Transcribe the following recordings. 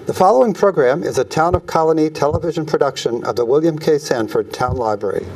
The following program is a Town of Colonie television production of the William K. Sanford Town Library.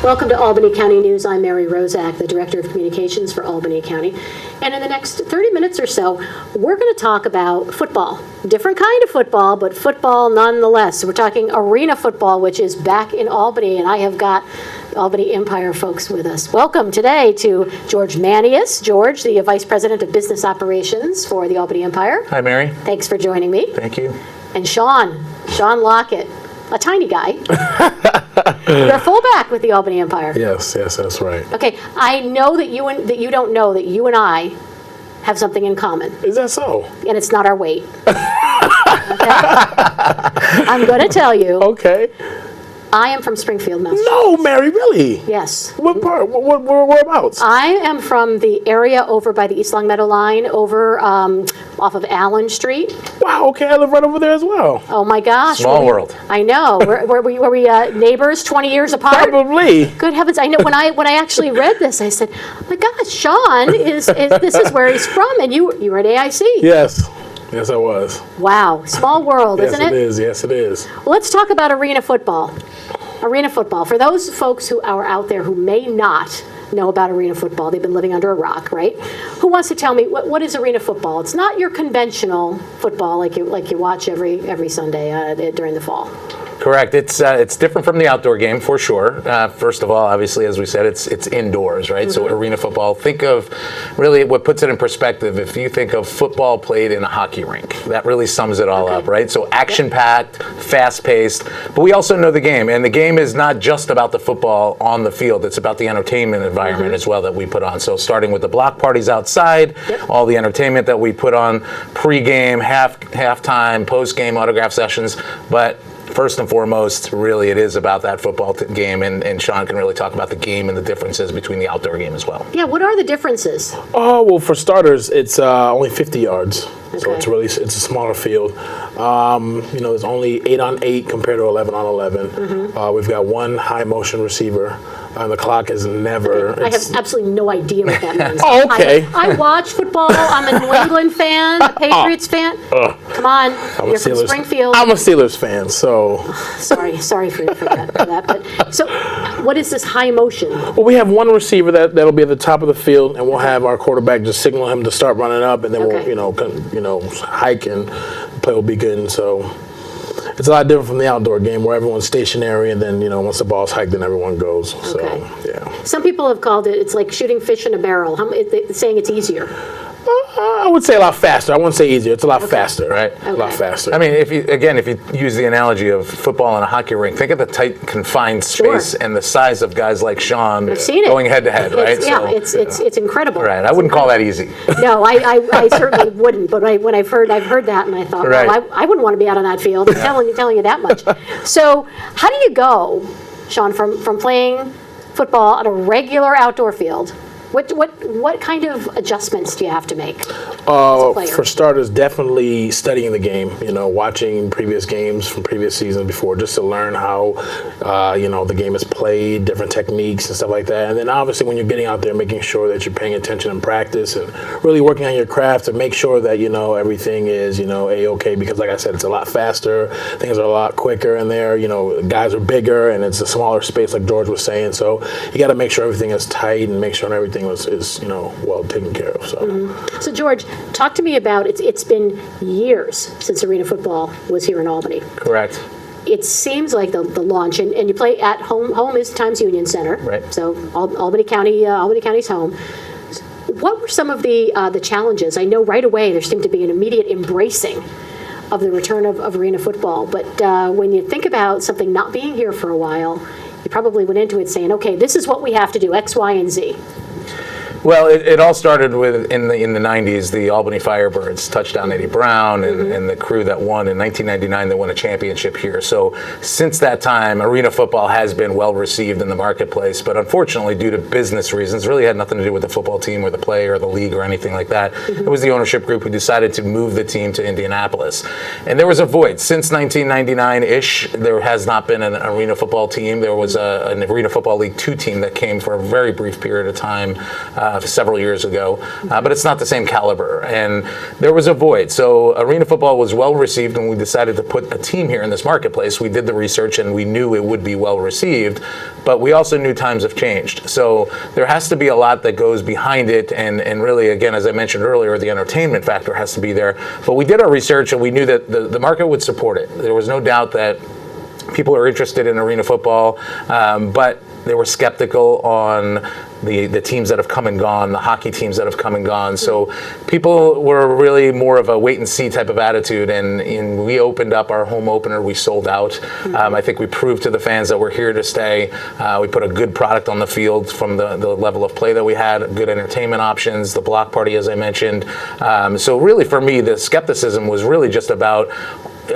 Welcome to Albany County News. I'm Mary Rozak, the Director of Communications for Albany County. And in the next 30 minutes or so, we're going to talk about football. Different kind of football, but football nonetheless. So we're talking arena football, which is back in Albany, and I have got Albany Empire folks with us. Welcome today to George Manias. George, the Vice President of Business Operations for the Albany Empire. Hi, Mary. Thanks for joining me. Thank you. And Shawn Lockett, a tiny guy. You're a fullback with the Albany Empire. Yes, that's right. Okay, I know that you don't know that you and I have something in common. Is that so? And it's not our weight. Okay? I'm going to tell you. Okay. I am from Springfield, Massachusetts. No, Mary, really? Yes. What part? Whereabouts? I am from the area over by the East Longmeadow line, over off of Allen Street. Wow, okay, I live right over there as well. Oh my gosh. Small world. I know. Were we neighbors 20 years apart? Probably. Good heavens. I know when I actually read this, I said, oh my gosh, Shawn is this is where he's from, and you were at AIC. Yes. Yes, I was. Wow. Small world, yes, isn't it? Yes, it is. Well, let's talk about arena football. Arena football. For those folks who are out there who may not know about arena football, they've been living under a rock, right? Who wants to tell me what is arena football? It's not your conventional football like you watch every Sunday during the fall. Correct. It's different from the outdoor game for sure. First of all, obviously, as we said, it's indoors, right? Mm-hmm. So arena football. Think of really what puts it in perspective. If you think of football played in a hockey rink, that really sums it all up, right? So action-packed, fast-paced, but we also know the game, and the game is not just about the football on the field. It's about the entertainment environment as well that we put on. So starting with the block parties outside, all the entertainment that we put on, pre-game, halftime, post-game autograph sessions, but first and foremost, really, it is about that football game, and Shawn can really talk about the game and the differences between the outdoor game as well. Yeah, what are the differences? Oh, well, for starters, it's only 50 yards, so Okay. it's a smaller field. There's only 8-on-8 compared to 11-on-11. We've got one high motion receiver. The clock is never. I have absolutely no idea what that means. Oh, okay. I watch football. I'm a New England fan, a Patriots fan. Come on, you're from Springfield. I'm a Steelers fan, so. Sorry for that. But so, what is this high motion? Well, we have one receiver that'll be at the top of the field, and we'll have our quarterback just signal him to start running up, and then we'll hike, and the play will begin. So. It's a lot different from the outdoor game where everyone's stationary, and then, once the ball's hiked, then everyone goes. Okay. So, yeah. Some people have called it's like shooting fish in a barrel. Saying it's easier. I would say a lot faster. I wouldn't say easier. It's a lot faster. Right. A lot faster. I mean, if you use the analogy of football in a hockey rink, think of the tight, confined space and the size of guys like Shawn going head to head, right? It's incredible. Right. I wouldn't call that easy. No, I certainly wouldn't. But when I've heard that, and I thought, right. well, I wouldn't want to be out on that field. I'm telling you that much. So, how do you go, Shawn, from playing football on a regular outdoor field? What kind of adjustments do you have to make as a player? For starters, definitely studying the game. Watching previous games from previous seasons before, just to learn how the game is played, different techniques and stuff like that. And then obviously when you're getting out there, making sure that you're paying attention in practice and really working on your craft to make sure that everything is a-okay. Because like I said, it's a lot faster, things are a lot quicker in there. Guys are bigger and it's a smaller space, like George was saying. So you got to make sure everything is tight and make sure everything is well taken care of. So George, talk to me about it's been years since arena football was here in Albany. Correct. It seems like the launch, and you play at home. Home is Times Union Center, right? So Albany County's home. What were some of the challenges? I know right away there seemed to be an immediate embracing of the return of arena football, but when you think about something not being here for a while, you probably went into it saying, okay, this is what we have to do, X, Y, and Z. Well, it all started with in the 90s, the Albany Firebirds, touchdown Eddie Brown, and the crew that won in 1999. They won a championship here. So since that time, arena football has been well received in the marketplace. But unfortunately, due to business reasons, really had nothing to do with the football team or the play or the league or anything like that. It was the ownership group who decided to move the team to Indianapolis, and there was a void since 1999-ish. There has not been an arena football team. There was an Arena Football League 2 team that came for a very brief period of time several years ago, but it's not the same caliber, and there was a void. So arena football was well received, and we decided to put a team here in this marketplace. We did the research, and we knew it would be well received, but we also knew times have changed. So there has to be a lot that goes behind it, and really, again, as I mentioned earlier, the entertainment factor has to be there. But we did our research, and we knew that the market would support it. There was no doubt that people are interested in arena football, but they were skeptical on the teams that have come and gone, the hockey teams that have come and gone. So people were really more of a wait and see type of attitude, and we opened up our home opener. We sold out. I think we proved to the fans that we're here to stay. We put a good product on the field from the level of play that we had, good entertainment options, the block party, as I mentioned. So really for me, the skepticism was really just about,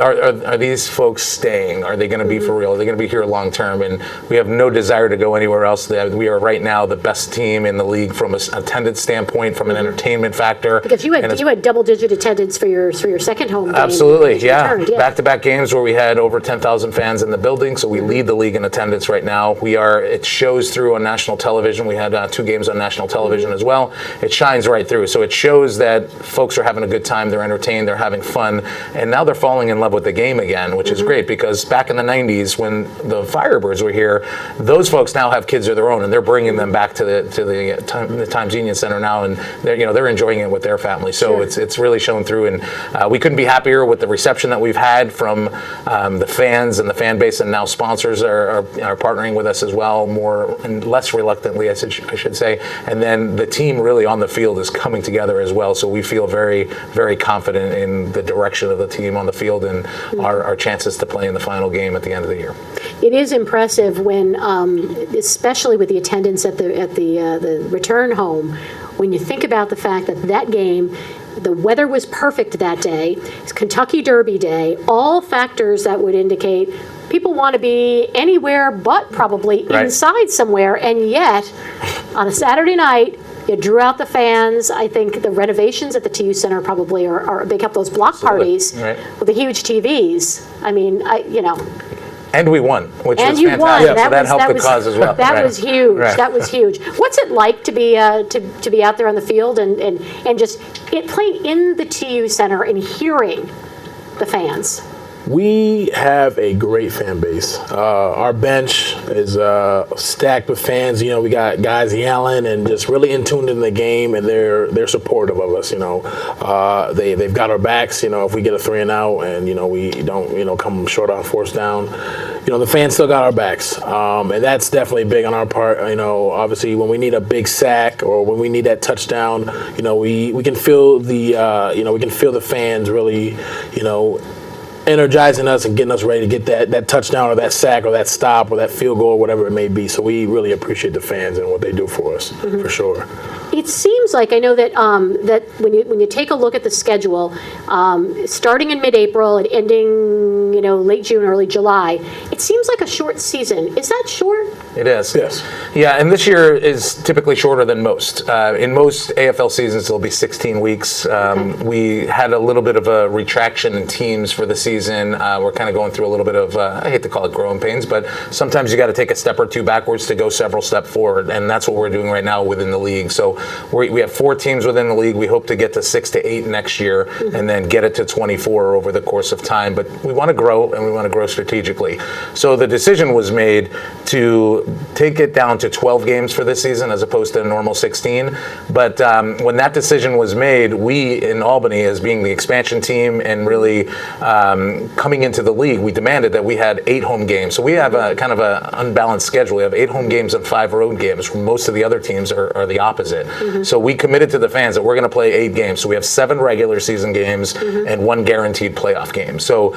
are these folks staying? Are they going to be for real? Are they going to be here long term? And we have no desire to go anywhere else. We are right now the best team in the league from an attendance standpoint, from an entertainment factor. Because you had double-digit attendance for your second home game. Absolutely, yeah. Returned, Back-to-back games where we had over 10,000 fans in the building, so we lead the league in attendance right now. It shows through on national television. We had 2 games on national television as well. It shines right through. So it shows that folks are having a good time, they're entertained, they're having fun, and now they're falling in love with the game again, which is great, because back in the 90s when the Firebirds were here, those folks now have kids of their own, and they're bringing them back to the Times Union Center now, and they're enjoying it with their family. So it's really shown through, and we couldn't be happier with the reception that we've had from the fans and the fan base, and now sponsors are partnering with us as well, more and less reluctantly, I should say. And then the team really on the field is coming together as well. So we feel very, very confident in the direction of the team on the field and our chances to play in the final game at the end of the year. It is impressive when, especially with the attendance at the return home, when you think about the fact that game, the weather was perfect that day. It's Kentucky Derby Day. All factors that would indicate people want to be anywhere but probably inside somewhere, and yet on a Saturday night, you drew out the fans. I think the renovations at the TU Center probably are they kept those block parties with the huge TVs. I mean, And we won, which was fantastic. So that helped the cause as well. That was huge. That was huge. What's it like to be out there on the field and just playing in the TU Center and hearing the fans? We have a great fan base. Our bench is stacked with fans. We got guys yelling and just really in tune in the game, and they're supportive of us. They've got our backs. If we get a 3 and out, and we don't come short on 4th down, the fans still got our backs, and that's definitely big on our part. Obviously when we need a big sack or when we need that touchdown, we can feel the fans really, energizing us and getting us ready to get that touchdown or that sack or that stop or that field goal or whatever it may be. So we really appreciate the fans and what they do for us, for sure. It seems like, I know that that when you take a look at the schedule, starting in mid-April and ending, late June, early July, it seems like a short season. Is that short? It is. Yes. Yeah, and this year is typically shorter than most. In most AFL seasons, it'll be 16 weeks. We had a little bit of a retraction in teams for the season. We're kind of going through a little bit of, I hate to call it growing pains, but sometimes you got to take a step or 2 backwards to go several steps forward, and that's what we're doing right now within the league. So we have 4 teams within the league. We hope to get to 6 to 8 next year, and then get it to 24 over the course of time. But we want to grow, and we want to grow strategically. So the decision was made to take it down to 12 games for this season as opposed to a normal 16. But when that decision was made, we in Albany, as being the expansion team and really coming into the league, we demanded that we had 8 home games. So we have a kind of an unbalanced schedule. We have 8 home games and 5 road games. Most of the other teams are the opposite. So we committed to the fans that we're going to play 8 games. So we have 7 regular season games and 1 guaranteed playoff game. So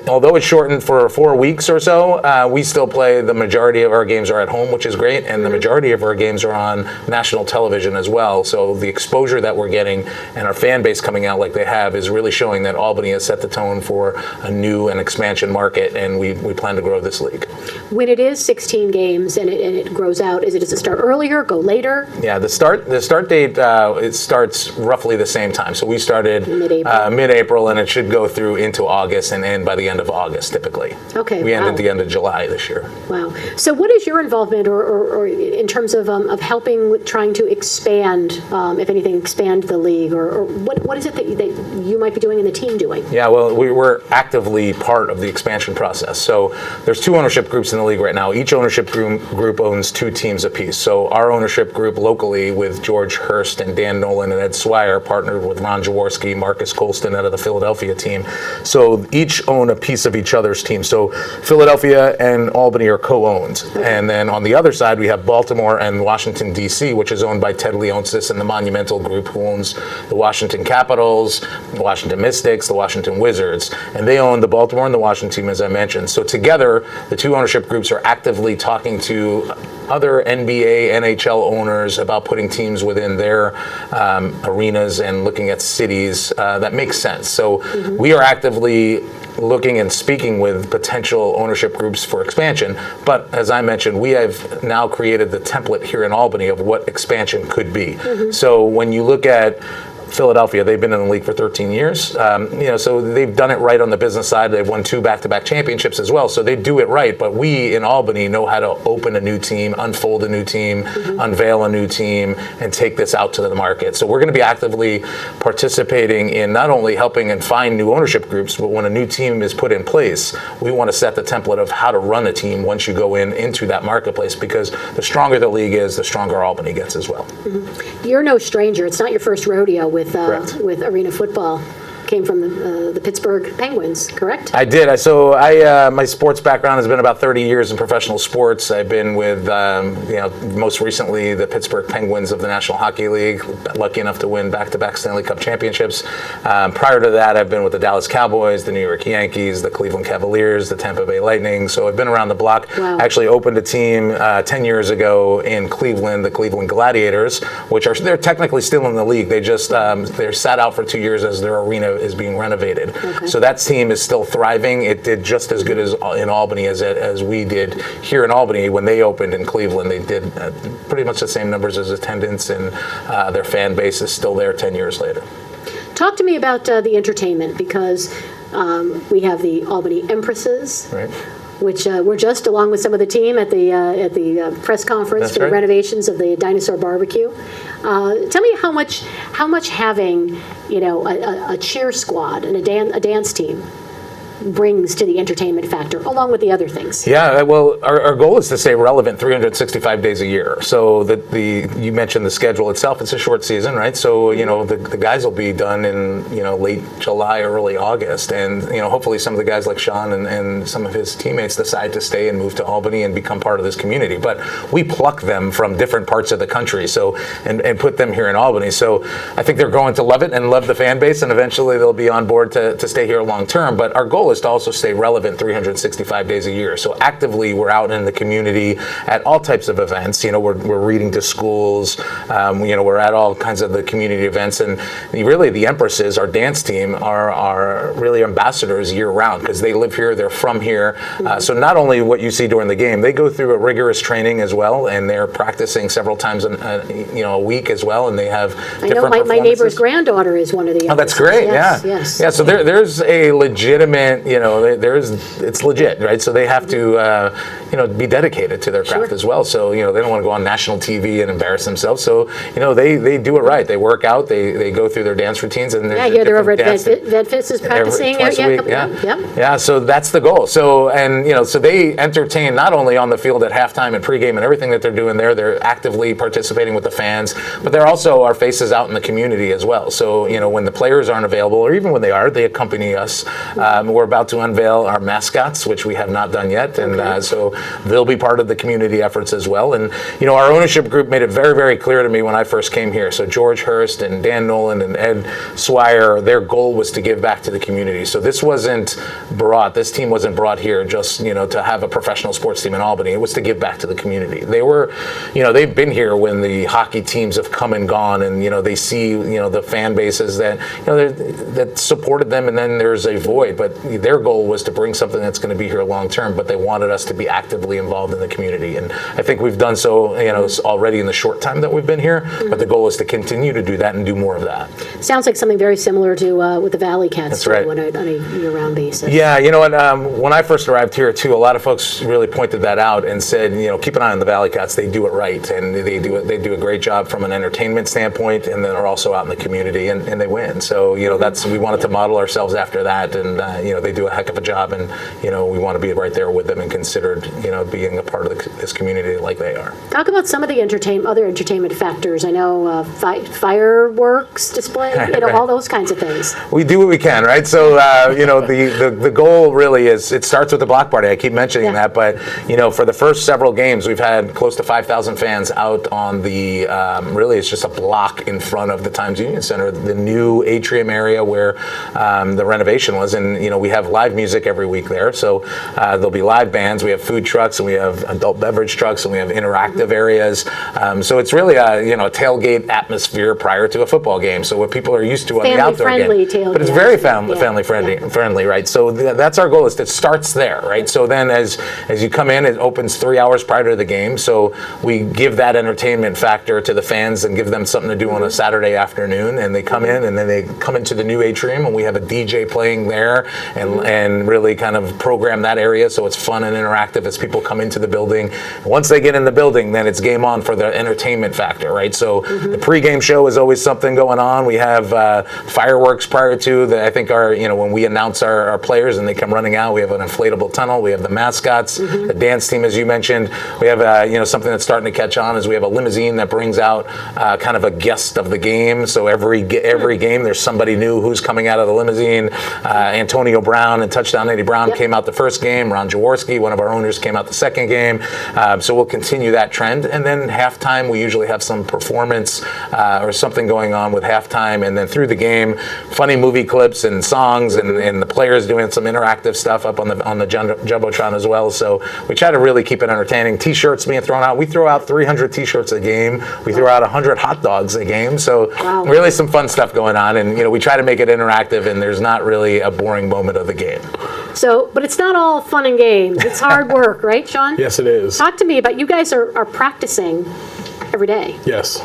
although it's shortened for 4 weeks or so, we still play the majority majority of our games are at home, which is great, and the majority of our games are on national television as well. So the exposure that we're getting and our fan base coming out like they have is really showing that Albany has set the tone for a new and expansion market, and we plan to grow this league. When it is 16 games and it grows out, does it start earlier, go later? Yeah, the start date, it starts roughly the same time. So we started mid-April, and it should go through into August and end by the end of August, typically. Okay, We end wow. at the end of July this year. Wow. So what is your involvement or in terms of helping with trying to expand, if anything, expand the league? Or what is it that you might be doing and the team doing? Yeah, well, we're actively part of the expansion process. So there's 2 ownership groups in the league right now. Each ownership group owns 2 teams apiece. So our ownership group locally with George Hurst and Dan Nolan and Ed Swire partnered with Ron Jaworski, Marcus Colston out of the Philadelphia team. So each own a piece of each other's team. So Philadelphia and Albany are co-owned. And then on the other side, we have Baltimore and Washington, D.C., which is owned by Ted Leonsis and the Monumental Group, who owns the Washington Capitals, the Washington Mystics, the Washington Wizards. And they own the Baltimore and the Washington team, as I mentioned. So together, the 2 ownership groups are actively talking to other NBA, NHL owners about putting teams within their arenas and looking at cities that make sense. So we are actively looking and speaking with potential ownership groups for expansion. But as I mentioned, we have now created the template here in Albany of what expansion could be. So when you look at Philadelphia, they've been in the league for 13 years. So they've done it right on the business side. They've won 2 back-to-back championships as well. So they do it right. But we in Albany know how to open a new team, unfold a new team, unveil a new team, and take this out to the market. So we're going to be actively participating in not only helping and find new ownership groups, but when a new team is put in place, we want to set the template of how to run a team once you go into that marketplace, because the stronger the league is, the stronger Albany gets as well. You're no stranger. It's not your first rodeo with Correct. with arena football. Came from the Pittsburgh Penguins, correct? I did. My sports background has been about 30 years in professional sports. I've been with, most recently the Pittsburgh Penguins of the National Hockey League, lucky enough to win back-to-back Stanley Cup championships. Prior to that, I've been with the Dallas Cowboys, the New York Yankees, the Cleveland Cavaliers, the Tampa Bay Lightning. So I've been around the block. Wow. I actually opened a team 10 years ago in Cleveland, the Cleveland Gladiators, they're technically still in the league. They just they're sat out for 2 years as their arena is being renovated. Okay. So that team is still thriving. It did just as good as in Albany as we did here in Albany when they opened in Cleveland. They did pretty much the same numbers as attendance, and their fan base is still there 10 years later. Talk to me about the entertainment, because we have the Albany Empresses, Right. which were just along with some of the team at the press conference That's for the right. renovations of the Dinosaur Barbecue. Tell me how much having a cheer squad and a dance team brings to the entertainment factor, along with the other things. Yeah, well, our goal is to stay relevant 365 days a year. So you mentioned the schedule itself. It's a short season, right? So the guys will be done in late July, early August, and hopefully some of the guys like Shawn and some of his teammates decide to stay and move to Albany and become part of this community. But we pluck them from different parts of the country, and put them here in Albany. So I think they're going to love it and love the fan base, and eventually they'll be on board to stay here long term. But our goal is to also stay relevant 365 days a year. So actively, we're out in the community at all types of events. We're reading to schools. We're at all kinds of the community events, and really the Empresses, our dance team, are really ambassadors year round, because they live here, they're from here. So not only what you see during the game, they go through a rigorous training as well, and they're practicing several times a week as well, and they have I different know my performances. neighbor's granddaughter is one of the. Oh, that's great! Yes, Yeah, yes. yeah. So there's a legitimate, it's legit, right? So they have to, be dedicated to their craft Sure. as well. So they don't want to go on national TV and embarrass themselves. So they do it right. They work out. They go through their dance routines, and Yeah, they're over at VetFits is practicing. twice a week. Yep. Yeah. So that's the goal. So so they entertain not only on the field at halftime and pregame and everything that they're doing there. They're actively participating with the fans, but they're also our faces out in the community as well. So when the players aren't available, or even when they are, they accompany us. We're about to unveil our mascots, which we have not done yet, and so they'll be part of the community efforts as well. And our ownership group made it very, very clear to me when I first came here. So George Hurst and Dan Nolan and Ed Swire, their goal was to give back to the community. So this team wasn't brought here just to have a professional sports team in Albany. It was to give back to the community. They were, they've been here when the hockey teams have come and gone, and they see the fan bases that that supported them, and then there's a void. But their goal was to bring something that's going to be here long term. But they wanted us to be actively involved in the community, and I think we've done so already in the short time that we've been here. But the goal is to continue to do that and do more of that. Sounds like something very similar to what the Valley Cats do right. on a year-round basis. Yeah, when I first arrived here too, a lot of folks really pointed that out and said, keep an eye on the Valley Cats. They do it right, and they do a great job from an entertainment standpoint, and then are also out in the community and they win. So we wanted to model ourselves after that, and they do a heck of a job, and we want to be right there with them and considered being a part of this community like they are. Talk about some of the other entertainment factors. I know fireworks display, Right. all those kinds of things. We do what we can, right? So the goal really is, it starts with the block party. I keep mentioning that, but for the first several games, we've had close to 5,000 fans out on the really it's just a block in front of the Times Union Center, the new atrium area where the renovation was, and we have live music every week there. So there'll be live bands. We have food trucks, and we have adult beverage trucks, and we have interactive areas. So it's really a tailgate atmosphere prior to a football game. So what people are used to on the outdoor game, tailgate. but it's very family friendly, right? So that's our goal. Is it starts there, right? So then as you come in, it opens 3 hours prior to the game. So we give that entertainment factor to the fans and give them something to do on a Saturday afternoon, and they come in, and then they come into the new atrium, and we have a DJ playing there, and really kind of program that area so it's fun and interactive as people come into the building. Once they get in the building, then it's game on for the entertainment factor, right? So the pregame show is always something going on. We have fireworks prior to that. I think when we announce our players and they come running out, we have an inflatable tunnel. We have the mascots, the dance team, as you mentioned. We have something that's starting to catch on is we have a limousine that brings out kind of a guest of the game. So every game there's somebody new who's coming out of the limousine. Antonio Brown and Touchdown Eddie Brown came out the first game. Ron Jaworski, one of our owners, came out the second game. So we'll continue that trend. And then halftime, we usually have some performance or something going on with halftime. And then through the game, funny movie clips and songs, and the players doing some interactive stuff up on the Jumbotron as well. So we try to really keep it entertaining. T-shirts being thrown out. We throw out 300 T-shirts a game. We throw out 100 hot dogs a game. So really some fun stuff going on. And we try to make it interactive, and there's not really a boring moment of the game. So, but it's not all fun and games. It's hard work, right, Shawn? Yes, it is. Talk to me about, you guys are practicing every day. Yes.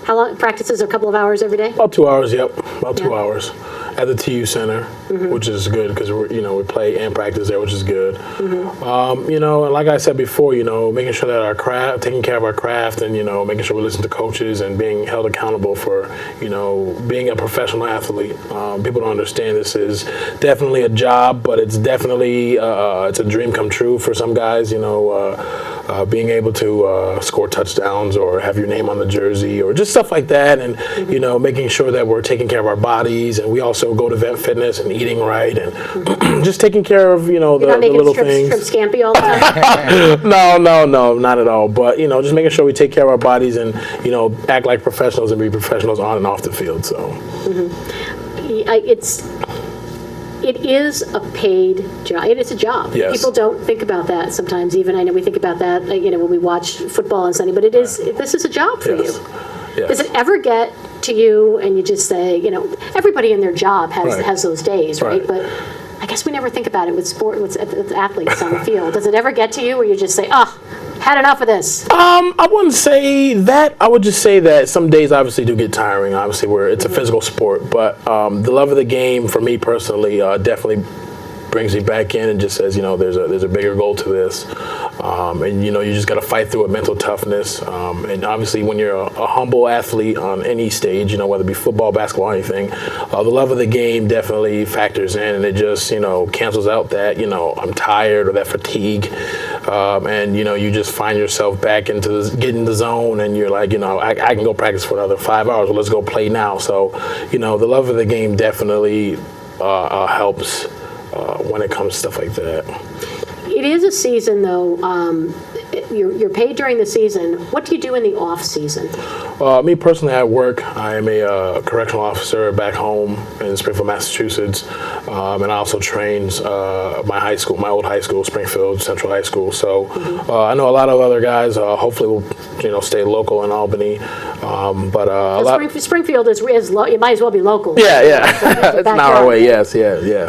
How long? Practices a couple of hours every day? About 2 hours, yep. About 2 hours at the TU Center, which is good because we play and practice there, which is good. And like I said before, making sure that taking care of our craft, and making sure we listen to coaches and being held accountable for being a professional athlete. People don't understand this is definitely a job, but it's definitely it's a dream come true for some guys. Being able to score touchdowns or have your name on the jersey or just stuff like that, and making sure that we're taking care of our bodies, and we also go to vet fitness and eating right, and just taking care of the little things. From Scampi all the time? No, not at all. But just making sure we take care of our bodies and act like professionals and be professionals on and off the field. So it is a paid job. It is a job. Yes. People don't think about that sometimes. Even I know we think about that, when we watch football on Sunday. But this is a job for you. Yes. Does it ever get to you and you just say, everybody in their job has those days, right? But I guess we never think about it with athletes on the field. Does it ever get to you where you just say, had enough of this? I wouldn't say that. I would just say that some days obviously do get tiring, obviously, where it's a physical sport. But the love of the game, for me personally, definitely brings me back in and just says, there's a bigger goal to this. And, you just got to fight through it, mental toughness. And obviously when you're a humble athlete on any stage, whether it be football, basketball, anything, the love of the game definitely factors in, and it just, cancels out that, I'm tired or that fatigue. And, you just find yourself back getting the zone, and you're like, I can go practice for another 5 hours. Well, let's go play now. So, the love of the game definitely helps when it comes to stuff like that. It is a season, though. You're paid during the season. What do you do in the off season? Me personally, I work. I am a correctional officer back home in Springfield, Massachusetts, and I also train my old high school, Springfield Central High School. So I know a lot of other guys. Hopefully, will stay local in Albany. Springfield is you might as well be local. Yeah. It's an hour away. Yes.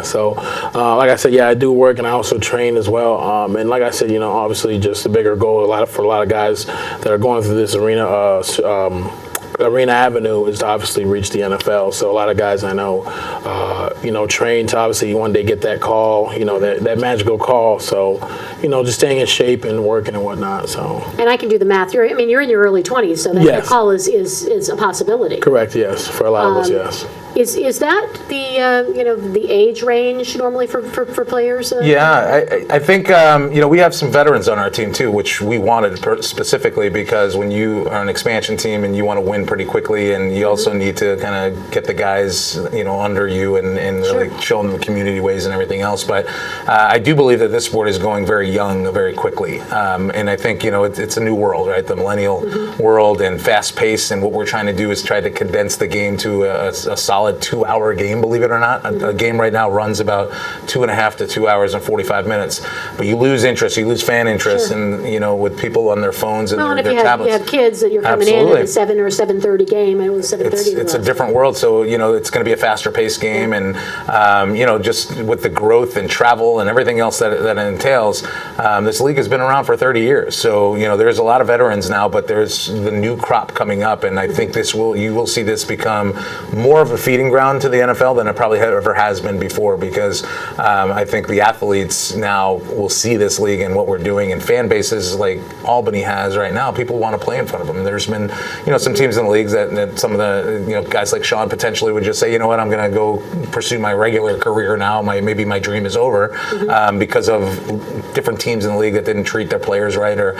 So, like I said, I do work, and I also train as well. And like I said, obviously, just the bigger goal for a lot of guys that are going through this Arena Avenue is to obviously reach the NFL. So a lot of guys I know, train to obviously one day get that call, that magical call. So, just staying in shape and working and whatnot. So. And I can do the math. You're in your early 20s, so that call is a possibility. Correct. Yes, for a lot of us, yes. Is that the age range normally for players? I think we have some veterans on our team too, which we wanted specifically because when you are an expansion team and you want to win pretty quickly, and you also need to kind of get the guys under you and really show them the community ways and everything else. But I do believe that this sport is going very young, very quickly, and I think it's a new world, right? The millennial world and fast paced, and what we're trying to do is try to condense the game to a solid 2-hour game, believe it or not. A game right now runs about 2.5 to 2 hours and 45 minutes. But you lose interest, you lose fan interest, and with people on their phones and their tablets. You have kids that you're coming in at a 7 or 7:30 game. It was 7:30. It's a different world, so it's going to be a faster paced game, and just with the growth and travel and everything else that it entails, this league has been around for 30 years. So there's a lot of veterans now, but there's the new crop coming up, and I think you will see this become more of a feeding ground to the NFL than it probably ever has been before, because I think the athletes now will see this league and what we're doing, and fan bases like Albany has right now, people want to play in front of them. And there's been some teams in the leagues that some of the guys like Shawn potentially would just say, you know what, I'm going to go pursue my regular career now. Maybe my dream is over because of different teams in the league that didn't treat their players right, or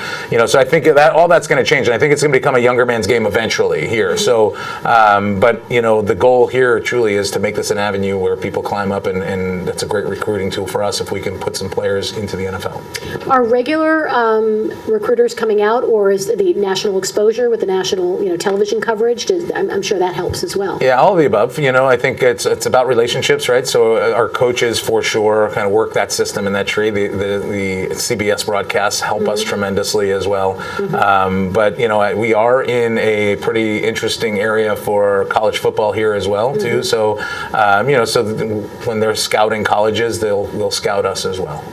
so I think that all that's going to change, and I think it's going to become a younger man's game eventually here. So, but the goal here truly is to make this an avenue where people climb up, and that's a great recruiting tool for us if we can put some players into the NFL. Are regular recruiters coming out, or is the national exposure with the national television coverage? I'm sure that helps as well. Yeah, all of the above. I think it's about relationships, right? So our coaches for sure kind of work that system and that tree. The CBS broadcasts help us tremendously as well. But we are in a pretty interesting area for college football here as well too. So when they're scouting colleges, they'll scout us as well.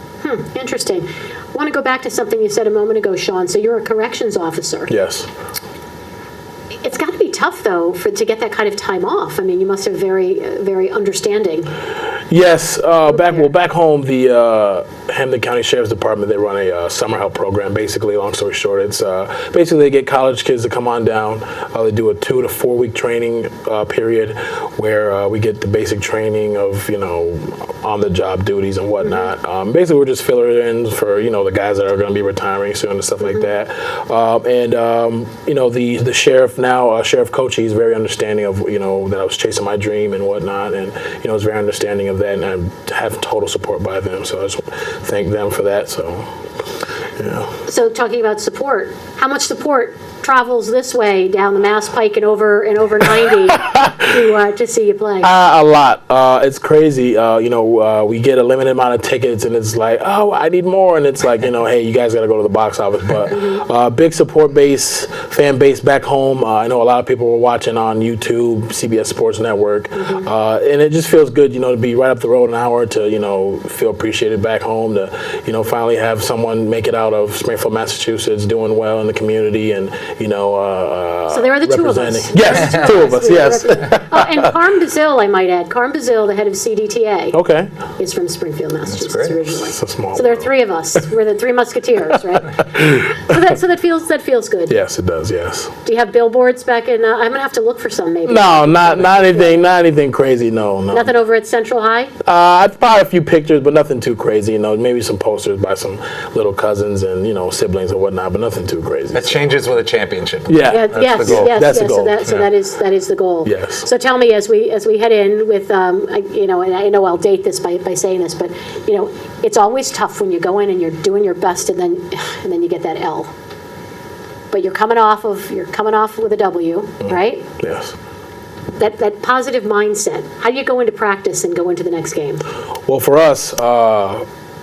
Interesting. I want to go back to something you said a moment ago, Shawn. So you're a corrections officer. Yes. It's got to be tough, though, to get that kind of time off. I mean, you must have very, very understanding. Yes. Back home, the Hampden County Sheriff's Department, they run a summer help program. Basically, long story short, it's basically they get college kids to come on down. They do a 2 to 4 week training period where we get the basic training of on the job duties and whatnot. Basically, we're just filler-ins for the guys that are going to be retiring soon and stuff like that. The sheriff now, Sheriff Coach, he's very understanding of that I was chasing my dream and whatnot, and is very understanding of that, and I have total support by them. So I just thank them for that. So. Yeah. So talking about support, how much support travels this way down the Mass Pike and over 90 to see you play? A lot. It's crazy. We get a limited amount of tickets, and it's like, oh, I need more, and it's like, hey, you guys got to go to the box office. But big support base, fan base back home. I know a lot of people were watching on YouTube, CBS Sports Network, and it just feels good, to be right up the road an hour to, feel appreciated back home, to, finally have someone make it out of Springfield, Massachusetts, doing well in the community, and so there are the two of us. Yes, two of us. Yes. And Carm Bazile, I might add. Carm Bazile, the head of CDTA. Okay. Is from Springfield, Massachusetts originally. It's a small so there are three of us. We're the three musketeers, right? so that feels good. Yes, it does. Yes. Do you have billboards back in? I'm gonna have to look for some maybe. No, not anything crazy. No. Nothing over at Central High. I've probably a few pictures, but nothing too crazy. Maybe some posters by some little cousins and siblings and whatnot, but nothing too crazy. It changes with a championship. Yeah. Yeah, That's yes, the goal. yes, That's the yes. goal. So that is the goal. Yes. So tell me, as we head in with, and I know I'll date this by saying this, but it's always tough when you go in and you're doing your best, and then you get that L. But you're coming off with a W, right? Yes. That positive mindset. How do you go into practice and go into the next game? Well, for us,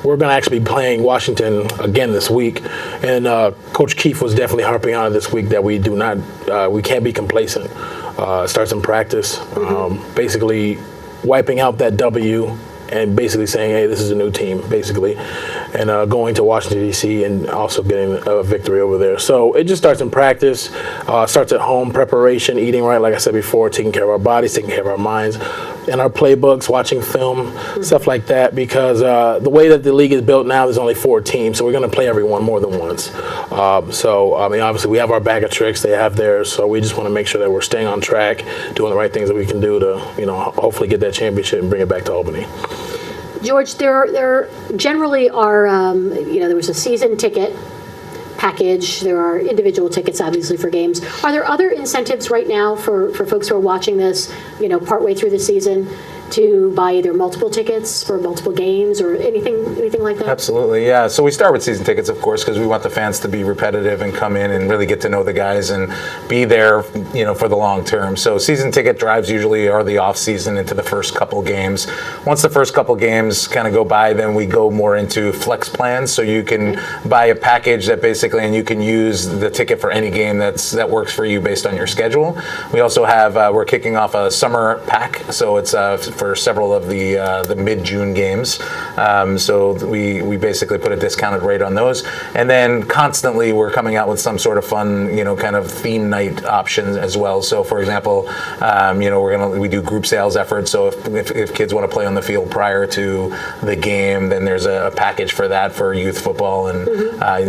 we're going to actually be playing Washington again this week, and Coach Keefe was definitely harping on it this week that we can't be complacent. Starts in practice, basically wiping out that W and basically saying, hey, this is a new team, basically, and going to Washington, D.C., and also getting a victory over there. So it just starts in practice, starts at home, preparation, eating right, like I said before, taking care of our bodies, taking care of our minds, and our playbooks, watching film, stuff like that, because the way that the league is built now, there's only 4 teams, so we're going to play everyone more than once. Obviously, we have our bag of tricks, they have theirs, so we just want to make sure that we're staying on track, doing the right things that we can do to, hopefully get that championship and bring it back to Albany. George, there generally are, there was a season ticket package. There are individual tickets, obviously, for games. Are there other incentives right now for folks who are watching this, partway through the season, to buy either multiple tickets for multiple games or anything like that? Absolutely, yeah. So we start with season tickets, of course, because we want the fans to be repetitive and come in and really get to know the guys and be there, for the long term. So season ticket drives usually are the off season into the first couple games. Once the first couple games kind of go by, then we go more into flex plans. So you can buy a package that basically, and you can use the ticket for any game that works for you based on your schedule. We also have we're kicking off a summer pack, so it's for several of the mid-June games. So we basically put a discounted rate on those. And then constantly we're coming out with some sort of fun, kind of theme night options as well. So for example, we do group sales efforts. So if kids want to play on the field prior to the game, then there's a package for that for youth football. And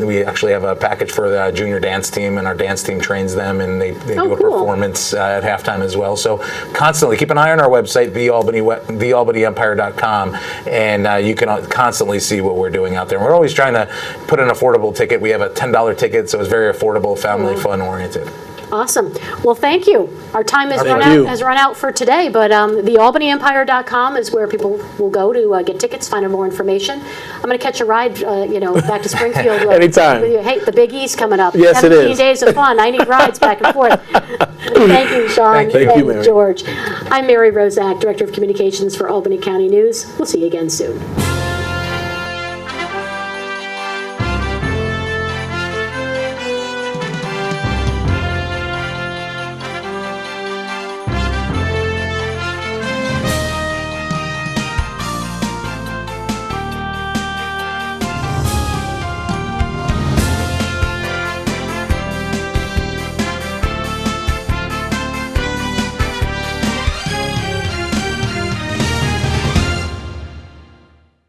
we actually have a package for the junior dance team, and our dance team trains them, and they do a performance at halftime as well. So constantly keep an eye on our website, thealbanyempire.com, and you can constantly see what we're doing out there. We're always trying to put an affordable ticket. We have a $10 ticket, so it's very affordable, family fun oriented. Awesome. Well, thank you. Our time has run out for today, but thealbanyempire.com is where people will go to get tickets, find out more information. I'm going to catch a ride, back to Springfield. Anytime. Hey, the Big East coming up. Yes, it 17 is. days of fun. I need rides back and forth. Thank you, Shawn. Thank you, Mary. George. I'm Mary Rozak, Director of Communications for Albany County News. We'll see you again soon.